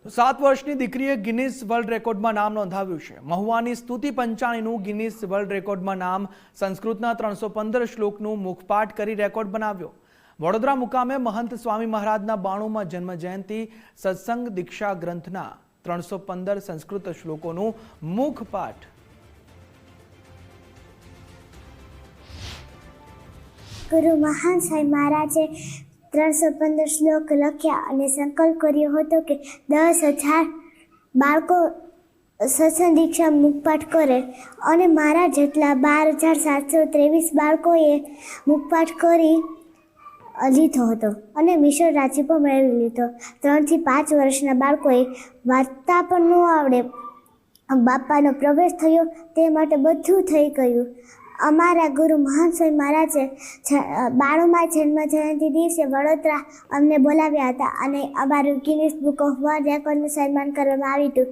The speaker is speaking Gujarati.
7 વર્ષની દીકરીએ ગિનીસ વર્લ્ડ રેકોર્ડમાં નામ નોંધાવ્યું છે। મહુવાની સ્તુતિ પંચાણીનું ગિનીસ વર્લ્ડ રેકોર્ડમાં નામ સંસ્કૃતના 315 શ્લોકનું મુખપાઠ કરી રેકોર્ડ બનાવ્યો। વડોદરા મુકામે મહંત સ્વામી મહારાજના 92માં જન્મ જયંતિ સત્સંગ દીક્ષા ગ્રંથના 315 સંસ્કૃત શ્લોકોનું મુખપાઠ ગુરુ મહાન સાહેબ મહારાજે 315 શ્લોક લખ્યા અને સંકલ્પ કર્યો હતો કે 10,000 બાળકો સત્સંગ દીક્ષા મુખપાઠ કરે અને મારા જેટલા 12,723 બાળકોએ મુખપાઠ કરી લીધો હતો અને મિશ્ર રાજ્ય પણ મેળવી લીધો। 3 થી 5 વર્ષના બાળકોએ વાંચતા પણ ન આવડે, બાપાનો પ્રવેશ થયો તે માટે બધું થઈ ગયું। અમારા ગુરુ મહાન સ્વામી મહારાજે 92મા જન્મ જયંતિ દિવસે વડોદરા અમને બોલાવ્યા હતા અને અમારું ગિનીસ બુક ઓફ વર્લ્ડ રેકોર્ડનું સન્માન કરવામાં આવ્યું હતું।